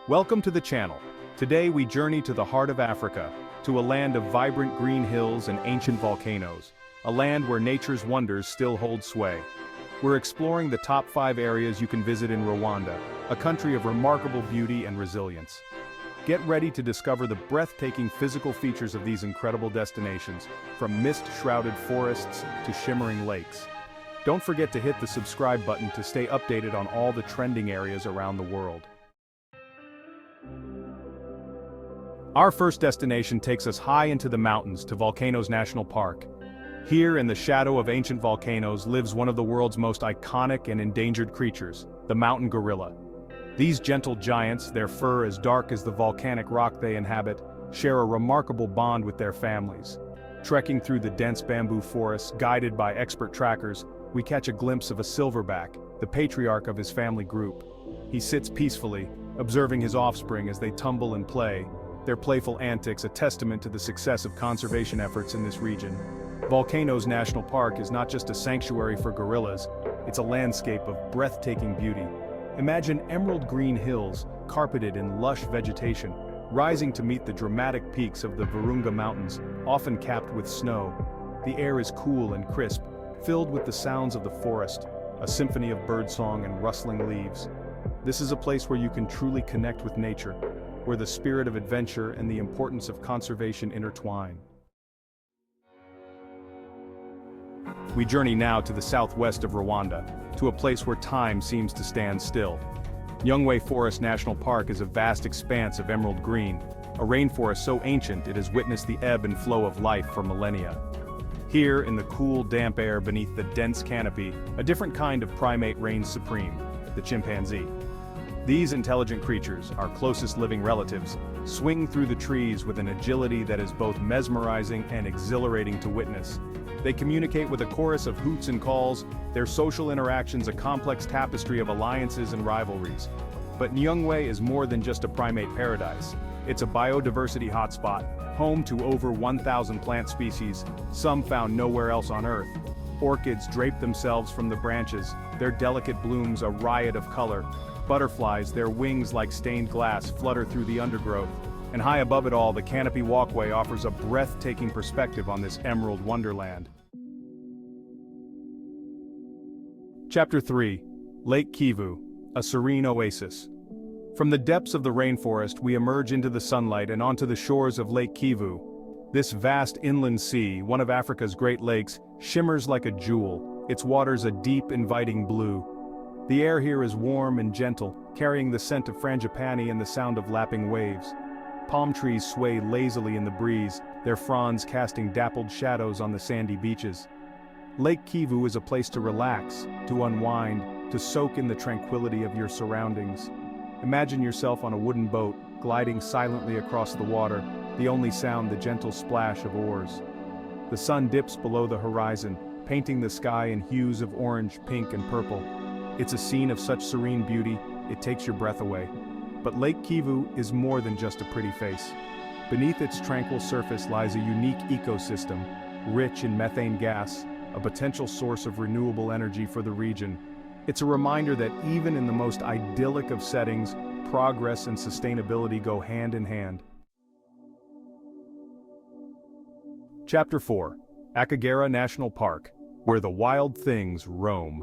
Welcome to the channel. Today we journey to the heart of Africa, to a land of vibrant green hills and ancient volcanoes, a land where nature's wonders still hold sway. We're exploring the top 5 areas you can visit in Rwanda, a country of remarkable beauty and resilience. Get ready to discover the breathtaking physical features of these incredible destinations, from mist-shrouded forests to shimmering lakes. Don't forget to hit the subscribe button to stay updated on all the trending areas around the world. Our first destination takes us high into the mountains to Volcanoes National Park. Here, in the shadow of ancient volcanoes, lives one of the world's most iconic and endangered creatures, the mountain gorilla. These gentle giants, their fur as dark as the volcanic rock they inhabit, share a remarkable bond with their families. Trekking through the dense bamboo forests, guided by expert trackers, we catch a glimpse of a silverback, the patriarch of his family group. He sits peacefully, observing his offspring as they tumble and play, their playful antics a testament to the success of conservation efforts in this region. Volcanoes National Park is not just a sanctuary for gorillas, it's a landscape of breathtaking beauty. Imagine emerald green hills, carpeted in lush vegetation, rising to meet the dramatic peaks of the Virunga Mountains, often capped with snow. The air is cool and crisp, filled with the sounds of the forest, a symphony of birdsong and rustling leaves. This is a place where you can truly connect with nature, where the spirit of adventure and the importance of conservation intertwine. We journey now to the southwest of Rwanda, to a place where time seems to stand still. Nyungwe Forest National Park is a vast expanse of emerald green, a rainforest so ancient it has witnessed the ebb and flow of life for millennia. Here, in the cool, damp air beneath the dense canopy, a different kind of primate reigns supreme, the chimpanzee. These intelligent creatures, our closest living relatives, swing through the trees with an agility that is both mesmerizing and exhilarating to witness. They communicate with a chorus of hoots and calls, their social interactions a complex tapestry of alliances and rivalries. But Nyungwe is more than just a primate paradise. It's a biodiversity hotspot, home to over 1,000 plant species, some found nowhere else on Earth. Orchids drape themselves from the branches, their delicate blooms a riot of color. Butterflies, their wings like stained glass, flutter through the undergrowth. And high above it all, the Canopy walkway offers a breathtaking perspective on this emerald wonderland. Chapter 3. Lake Kivu, a serene oasis. From the depths of the rainforest, we emerge into the sunlight and onto the shores of Lake Kivu. This vast inland sea, one of Africa's Great Lakes, shimmers like a jewel, its waters a deep, inviting blue. The air here is warm and gentle, carrying the scent of frangipani and the sound of lapping waves. Palm trees sway lazily in the breeze, their fronds casting dappled shadows on the sandy beaches. Lake Kivu is a place to relax, to unwind, to soak in the tranquility of your surroundings. Imagine yourself on a wooden boat, gliding silently across the water, the only sound the gentle splash of oars. The sun dips below the horizon, painting the sky in hues of orange, pink, and purple. It's a scene of such serene beauty, it takes your breath away. But Lake Kivu is more than just a pretty face. Beneath its tranquil surface lies a unique ecosystem, rich in methane gas, a potential source of renewable energy for the region. It's a reminder that even in the most idyllic of settings, progress and sustainability go hand in hand. Chapter 4. Akagera National Park, where the wild things roam.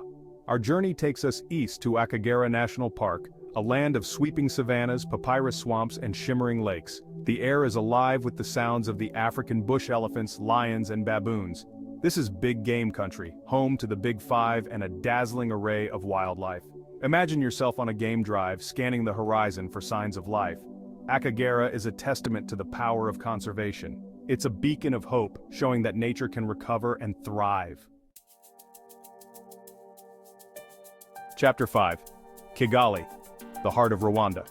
Our journey takes us east to Akagera National Park, a land of sweeping savannas, papyrus swamps, and shimmering lakes. The air is alive with the sounds of the African bush elephants, lions, and baboons. This is big game country, home to the Big Five and a dazzling array of wildlife. Imagine yourself on a game drive, scanning the horizon for signs of life. Akagera is a testament to the power of conservation. It's a beacon of hope, showing that nature can recover and thrive. Chapter 5. Kigali, the heart of Rwanda.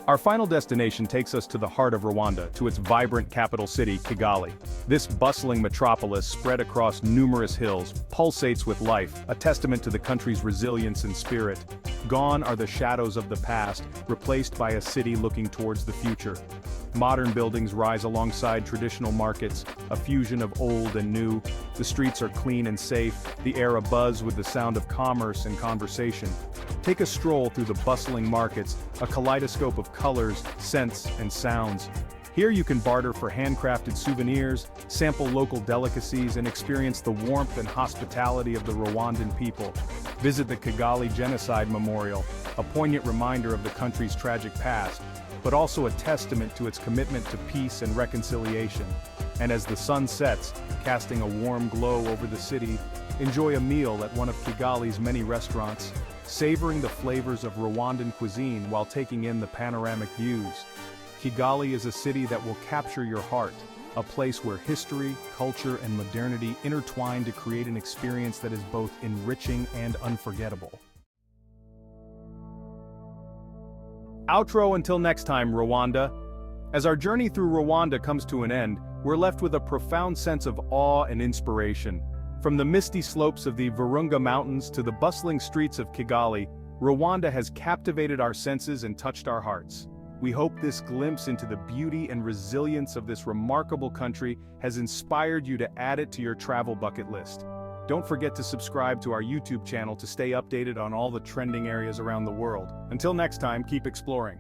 Our final destination takes us to the heart of Rwanda, to its vibrant capital city, Kigali. This bustling metropolis, spread across numerous hills, pulsates with life, a testament to the country's resilience and spirit. Gone are the shadows of the past, replaced by a city looking towards the future. Modern buildings rise alongside traditional markets, a fusion of old and new. The streets are clean and safe, the air abuzz with the sound of commerce and conversation. Take a stroll through the bustling markets, a kaleidoscope of colors, scents, and sounds. Here you can barter for handcrafted souvenirs, sample local delicacies, and experience the warmth and hospitality of the Rwandan people. Visit the Kigali Genocide Memorial, a poignant reminder of the country's tragic past, but also a testament to its commitment to peace and reconciliation. And as the sun sets, casting a warm glow over the city, enjoy a meal at one of Kigali's many restaurants, savoring the flavors of Rwandan cuisine while taking in the panoramic views. Kigali is a city that will capture your heart, a place where history, culture, and modernity intertwine to create an experience that is both enriching and unforgettable. Outro until next time, Rwanda. As our journey through Rwanda comes to an end, we're left with a profound sense of awe and inspiration. From the misty slopes of the Virunga Mountains to the bustling streets of Kigali, Rwanda has captivated our senses and touched our hearts. We hope this glimpse into the beauty and resilience of this remarkable country has inspired you to add it to your travel bucket list. Don't forget to subscribe to our YouTube channel to stay updated on all the trending areas around the world. Until next time, keep exploring.